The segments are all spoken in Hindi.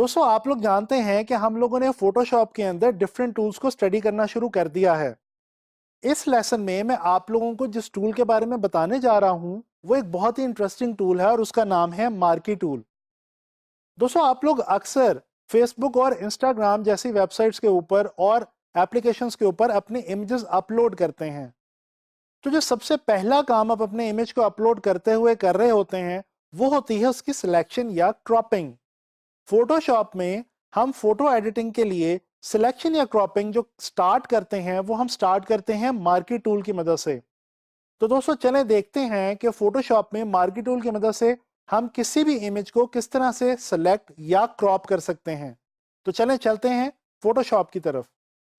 दोस्तों आप लोग जानते हैं कि हम लोगों ने फोटोशॉप के अंदर डिफरेंट टूल्स को स्टडी करना शुरू कर दिया है। इस लेसन में मैं आप लोगों को जिस टूल के बारे में बताने जा रहा हूं वो एक बहुत ही इंटरेस्टिंग टूल है और उसका नाम है मार्की टूल। दोस्तों आप लोग अक्सर फेसबुक और इंस्टाग्राम जैसी वेबसाइट्स के ऊपर और एप्लीकेशंस के ऊपर अपने इमेजेस अपलोड करते हैं। तो जो सबसे पहला काम आप अपने इमेज को अपलोड करते हुए कर रहे होते हैं वो होती है उसकी सिलेक्शन या क्रॉपिंग। फोटोशॉप में हम फोटो एडिटिंग के लिए सिलेक्शन या क्रॉपिंग जो स्टार्ट करते हैं वो हम स्टार्ट करते हैं मार्की टूल की मदद से। तो दोस्तों चलें देखते हैं कि फोटोशॉप में मार्की टूल की मदद से हम किसी भी इमेज को किस तरह से सिलेक्ट या क्रॉप कर सकते हैं। तो चलें चलते हैं फोटोशॉप की तरफ।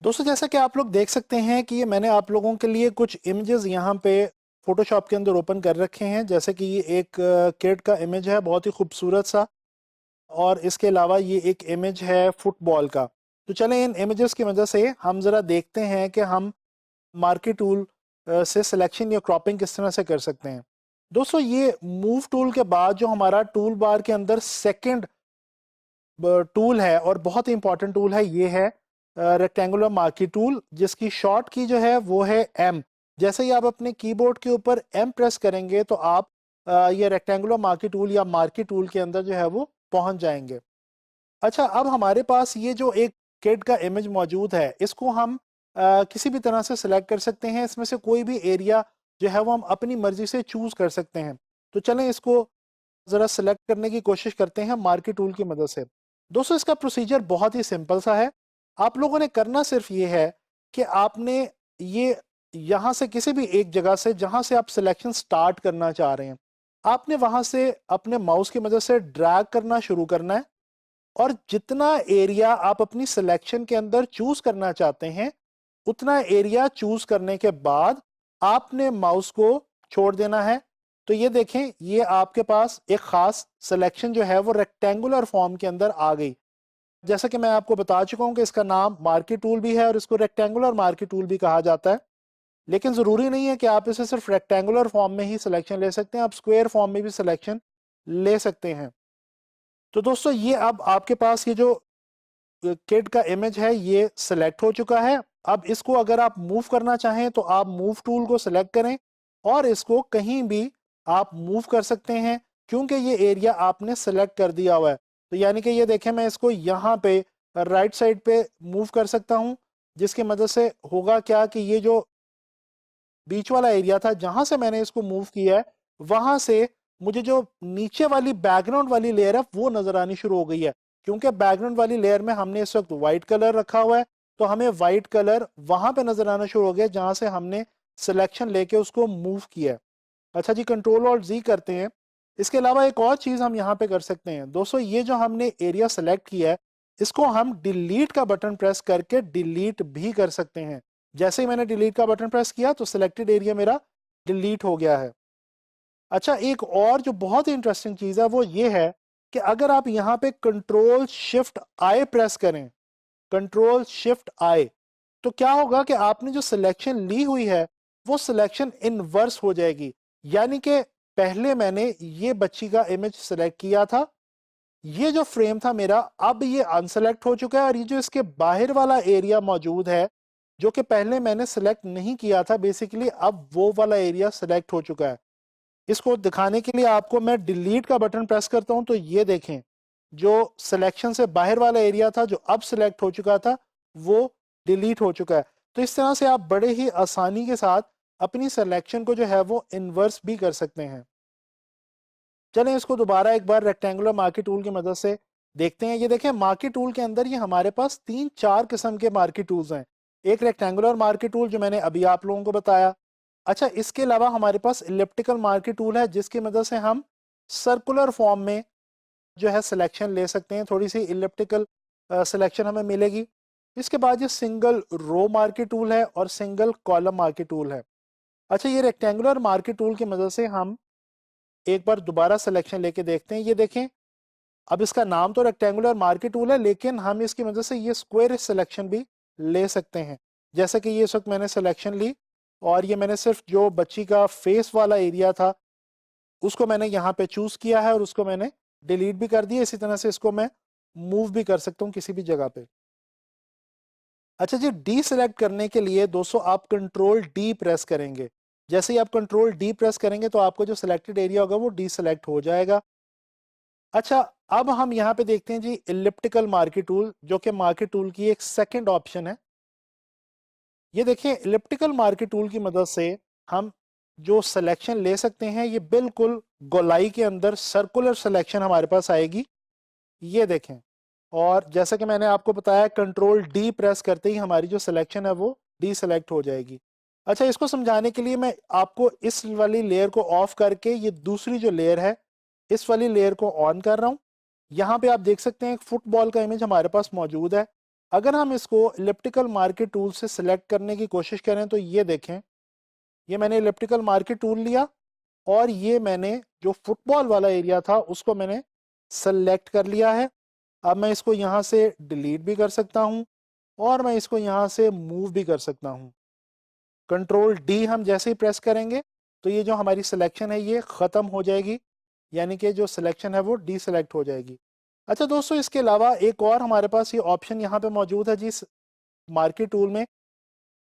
दोस्तों जैसा कि आप लोग देख सकते हैं कि ये मैंने आप लोगों के लिए कुछ इमेजेस यहाँ पे फोटोशॉप के अंदर ओपन कर रखे हैं। जैसे कि ये एक किड का इमेज है, बहुत ही खूबसूरत सा, और इसके अलावा ये एक इमेज है फुटबॉल का। तो चलें इन इमेजेस की वजह से हम ज़रा देखते हैं कि हम मार्की टूल से सिलेक्शन या क्रॉपिंग किस तरह से कर सकते हैं। दोस्तों ये मूव टूल के बाद जो हमारा टूल बार के अंदर सेकंड टूल है और बहुत ही इंपॉर्टेंट टूल है, ये है रेक्टेंगुलर मार्की टूल, जिसकी शॉर्ट की जो है वो है एम। जैसे ही आप अपने कीबोर्ड के ऊपर एम प्रेस करेंगे तो आप ये रेक्टेंगुलर मार्की टूल या मार्की टूल के अंदर जो है वो पहुंच जाएंगे। अच्छा, अब हमारे पास ये जो एक किड का इमेज मौजूद है इसको हम किसी भी तरह से सिलेक्ट कर सकते हैं। इसमें से कोई भी एरिया जो है वो हम अपनी मर्जी से चूज कर सकते हैं। तो चलें इसको ज़रा सेलेक्ट करने की कोशिश करते हैं मार्की टूल की मदद से। दोस्तों इसका प्रोसीजर बहुत ही सिंपल सा है। आप लोगों ने करना सिर्फ ये है कि आपने ये यहाँ से किसी भी एक जगह से जहाँ से आप सिलेक्शन स्टार्ट करना चाह रहे हैं, आपने वहाँ से अपने माउस की मदद से ड्रैग करना शुरू करना है और जितना एरिया आप अपनी सिलेक्शन के अंदर चूज करना चाहते हैं उतना एरिया चूज करने के बाद आपने माउस को छोड़ देना है। तो ये देखें, ये आपके पास एक खास सिलेक्शन जो है वो रेक्टेंगुलर फॉर्म के अंदर आ गई। जैसा कि मैं आपको बता चुका हूं कि इसका नाम मार्की टूल भी है और इसको रेक्टेंगुलर मार्की टूल भी कहा जाता है। लेकिन जरूरी नहीं है कि आप इसे सिर्फ रेक्टेंगुलर फॉर्म में ही सिलेक्शन ले सकते हैं, आप स्क्वायर फॉर्म में भी सिलेक्शन ले सकते हैं। तो दोस्तों ये अब आपके पास ये जो किड का इमेज है ये सिलेक्ट हो चुका है। अब इसको अगर आप मूव करना चाहें तो आप मूव टूल को सिलेक्ट करें और इसको कहीं भी आप मूव कर सकते हैं, क्योंकि ये एरिया आपने सिलेक्ट कर दिया हुआ है। तो यानी कि ये देखें, मैं इसको यहाँ पे राइट साइड पे मूव कर सकता हूँ, जिसकी मदद से होगा क्या कि ये जो बीच वाला एरिया था जहां से मैंने इसको मूव किया है वहां से मुझे जो नीचे वाली बैकग्राउंड वाली लेयर है वो नजर आनी शुरू हो गई है। क्योंकि बैकग्राउंड वाली लेयर में हमने इस वक्त व्हाइट कलर रखा हुआ है, तो हमें व्हाइट कलर वहां पे नजर आना शुरू हो गया जहां से हमने सिलेक्शन लेके उसको मूव किया है। अच्छा जी, कंट्रोल और जी करते हैं। इसके अलावा एक और चीज हम यहाँ पे कर सकते हैं। दोस्तों ये जो हमने एरिया सेलेक्ट किया है इसको हम डिलीट का बटन प्रेस करके डिलीट भी कर सकते हैं। जैसे ही मैंने डिलीट का बटन प्रेस किया तो सिलेक्टेड एरिया मेरा डिलीट हो गया है। अच्छा, एक और जो बहुत ही इंटरेस्टिंग चीज है वो ये है कि अगर आप यहाँ पे कंट्रोल शिफ्ट आई प्रेस करें, कंट्रोल शिफ्ट आई, तो क्या होगा कि आपने जो सिलेक्शन ली हुई है वो सिलेक्शन इनवर्स हो जाएगी। यानी कि पहले मैंने ये बच्ची का इमेज सिलेक्ट किया था, ये जो फ्रेम था मेरा अब ये अनसेलेक्ट हो चुका है और ये जो इसके बाहर वाला एरिया मौजूद है जो कि पहले मैंने सिलेक्ट नहीं किया था, बेसिकली अब वो वाला एरिया सिलेक्ट हो चुका है। इसको दिखाने के लिए आपको मैं डिलीट का बटन प्रेस करता हूं तो ये देखें, जो सिलेक्शन से बाहर वाला एरिया था जो अब सिलेक्ट हो चुका था वो डिलीट हो चुका है। तो इस तरह से आप बड़े ही आसानी के साथ अपनी सिलेक्शन को जो है वो इन्वर्स भी कर सकते हैं। चलें इसको दोबारा एक बार रेक्टेंगुलर मार्की टूल की मदद से देखते हैं। ये देखें, मार्की टूल के अंदर ये हमारे पास 3-4 किस्म के मार्की टूल्स हैं। एक रेक्टेंगुलर मार्की टूल जो मैंने अभी आप लोगों को बताया। अच्छा, इसके अलावा हमारे पास इलिप्टिकल मार्की टूल है जिसकी मदद से हम सर्कुलर फॉर्म में जो है सिलेक्शन ले सकते हैं, थोड़ी सी इलिप्टिकल सिलेक्शन हमें मिलेगी। इसके बाद ये सिंगल रो मार्की टूल है और सिंगल कॉलम मार्की टूल है। अच्छा, ये रेक्टेंगुलर मार्की टूल की मदद से हम एक बार दोबारा सिलेक्शन लेके देखते हैं। ये देखें, अब इसका नाम तो रेक्टेंगुलर मार्की टूल है लेकिन हम इसकी मदद से ये स्क्वायर सिलेक्शन भी ले सकते हैं। जैसे कि ये इस वक्त मैंने सिलेक्शन ली और ये मैंने सिर्फ जो बच्ची का फेस वाला एरिया था उसको मैंने यहाँ पे चूज किया है और उसको मैंने डिलीट भी कर दिया। इसी तरह से इसको मैं मूव भी कर सकता हूं किसी भी जगह पे। अच्छा जी, डी सेलेक्ट करने के लिए दोस्तों आप कंट्रोल डी प्रेस करेंगे। जैसे ही आप कंट्रोल डी प्रेस करेंगे तो आपको जो सिलेक्टेड एरिया होगा वो डी सेलेक्ट हो जाएगा। अच्छा, अब हम यहाँ पे देखते हैं जी इलिप्टिकल मार्की टूल, जो कि मार्की टूल की एक सेकंड ऑप्शन है। ये देखिए, इलिप्टिकल मार्की टूल की मदद से हम जो सिलेक्शन ले सकते हैं ये बिल्कुल गोलाई के अंदर सर्कुलर सिलेक्शन हमारे पास आएगी। ये देखें, और जैसा कि मैंने आपको बताया कंट्रोल डी प्रेस करते ही हमारी जो सिलेक्शन है वो डी सेलेक्ट हो जाएगी। अच्छा, इसको समझाने के लिए मैं आपको इस वाली लेयर को ऑफ करके ये दूसरी जो लेयर है इस वाली लेयर को ऑन कर रहा हूं। यहाँ पे आप देख सकते हैं एक फुटबॉल का इमेज हमारे पास मौजूद है। अगर हम इसको इलिप्टिकल मार्की टूल से सिलेक्ट करने की कोशिश करें तो ये देखें, ये मैंने इलिप्टिकल मार्की टूल लिया और ये मैंने जो फुटबॉल वाला एरिया था उसको मैंने सेलेक्ट कर लिया है। अब मैं इसको यहाँ से डिलीट भी कर सकता हूँ और मैं इसको यहाँ से मूव भी कर सकता हूँ। कंट्रोल डी हम जैसे ही प्रेस करेंगे तो ये जो हमारी सिलेक्शन है ये ख़त्म हो जाएगी, यानी कि जो सिलेक्शन है वो डी सेलेक्ट हो जाएगी। अच्छा दोस्तों, इसके अलावा एक और हमारे पास ये ऑप्शन यहाँ पे मौजूद है जी मार्की टूल में,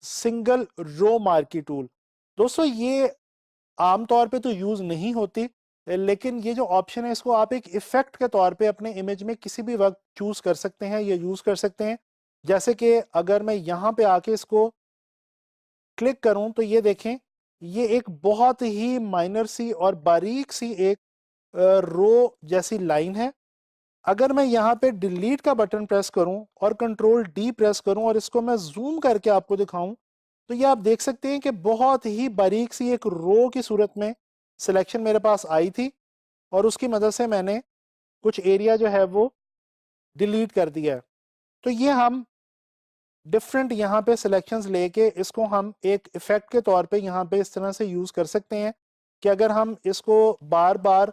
सिंगल रो मार्की टूल। दोस्तों ये आमतौर पे तो यूज़ नहीं होती, लेकिन ये जो ऑप्शन है इसको आप एक इफेक्ट के तौर पे अपने इमेज में किसी भी वक्त चूज कर सकते हैं या यूज कर सकते हैं। जैसे कि अगर मैं यहाँ पे आके इसको क्लिक करूं तो ये देखें, ये एक बहुत ही माइनर सी और बारीक सी एक रो जैसी लाइन है। अगर मैं यहाँ पे डिलीट का बटन प्रेस करूं और कंट्रोल डी प्रेस करूं और इसको मैं जूम करके आपको दिखाऊं तो ये आप देख सकते हैं कि बहुत ही बारीक सी एक रो की सूरत में सिलेक्शन मेरे पास आई थी और उसकी मदद से मैंने कुछ एरिया जो है वो डिलीट कर दिया है। तो ये हम डिफरेंट यहाँ पे सिलेक्शंस लेके इसको हम एक इफेक्ट के तौर पे यहाँ पे इस तरह से यूज़ कर सकते हैं कि अगर हम इसको बार बार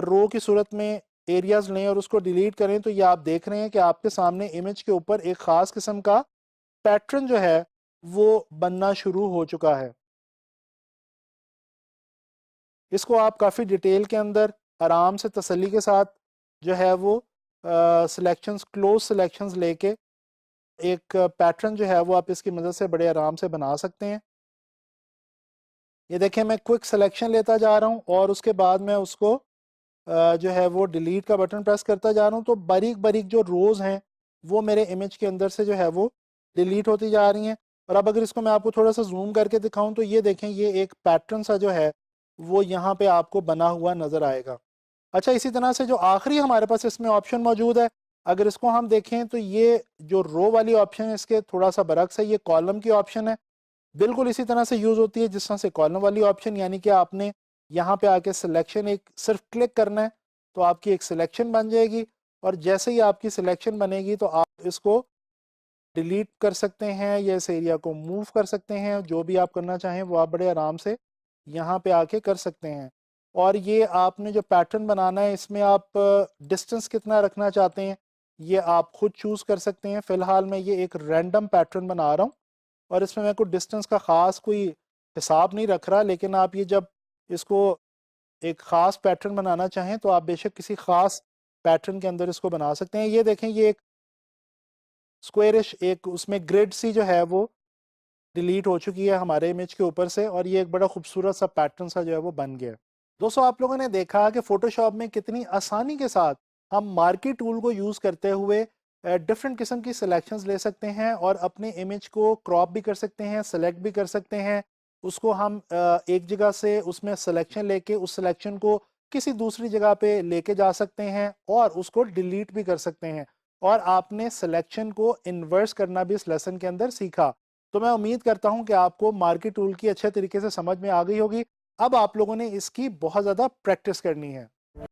रो की सूरत में एरियाज लें और उसको डिलीट करें तो ये आप देख रहे हैं कि आपके सामने इमेज के ऊपर एक ख़ास किस्म का पैटर्न जो है वो बनना शुरू हो चुका है। इसको आप काफ़ी डिटेल के अंदर आराम से तसल्ली के साथ जो है वो सिलेक्शंस, क्लोज सिलेक्शंस लेके एक पैटर्न जो है वो आप इसकी मदद से बड़े आराम से बना सकते हैं। ये देखें, मैं क्विक सिलेक्शन लेता जा रहा हूँ और उसके बाद मैं उसको जो है वो डिलीट का बटन प्रेस करता जा रहा हूँ तो बारीक बारीक जो रोज़ हैं वो मेरे इमेज के अंदर से जो है वो डिलीट होती जा रही हैं। और अब अगर इसको मैं आपको थोड़ा सा जूम करके दिखाऊं तो ये देखें, ये एक पैटर्न सा जो है वो यहाँ पे आपको बना हुआ नज़र आएगा। अच्छा, इसी तरह से जो आखिरी हमारे पास इसमें ऑप्शन मौजूद है, अगर इसको हम देखें तो ये जो रो वाली ऑप्शन है इसके थोड़ा सा बरक्स है, ये कॉलम की ऑप्शन है। बिल्कुल इसी तरह से यूज़ होती है जिस तरह से कॉलम वाली ऑप्शन, यानी कि आपने यहाँ पे आके सिलेक्शन एक सिर्फ क्लिक करना है तो आपकी एक सिलेक्शन बन जाएगी और जैसे ही आपकी सिलेक्शन बनेगी तो आप इसको डिलीट कर सकते हैं या इस एरिया को मूव कर सकते हैं। जो भी आप करना चाहें वो आप बड़े आराम से यहाँ पे आके कर सकते हैं। और ये आपने जो पैटर्न बनाना है इसमें आप डिस्टेंस कितना रखना चाहते हैं ये आप खुद चूज़ कर सकते हैं। फ़िलहाल मैं ये एक रैंडम पैटर्न बना रहा हूँ और इसमें मैं कोई डिस्टेंस का ख़ास कोई हिसाब नहीं रख रहा, लेकिन आप ये जब इसको एक ख़ास पैटर्न बनाना चाहें तो आप बेशक किसी ख़ास पैटर्न के अंदर इसको बना सकते हैं। ये देखें, ये एक स्क्वेरिश एक उसमें ग्रिड सी जो है वो डिलीट हो चुकी है हमारे इमेज के ऊपर से और ये एक बड़ा खूबसूरत सा पैटर्न सा जो है वो बन गया। दोस्तों, आप लोगों ने देखा कि फोटोशॉप में कितनी आसानी के साथ हम मार्की टूल को यूज़ करते हुए डिफरेंट किस्म की सिलेक्शंस ले सकते हैं और अपने इमेज को क्रॉप भी कर सकते हैं, सेलेक्ट भी कर सकते हैं। उसको हम एक जगह से उसमें सिलेक्शन लेके उस सिलेक्शन को किसी दूसरी जगह पे लेके जा सकते हैं और उसको डिलीट भी कर सकते हैं। और आपने सिलेक्शन को इन्वर्स करना भी इस लेसन के अंदर सीखा। तो मैं उम्मीद करता हूं कि आपको मार्की टूल की अच्छे तरीके से समझ में आ गई होगी। अब आप लोगों ने इसकी बहुत ज़्यादा प्रैक्टिस करनी है।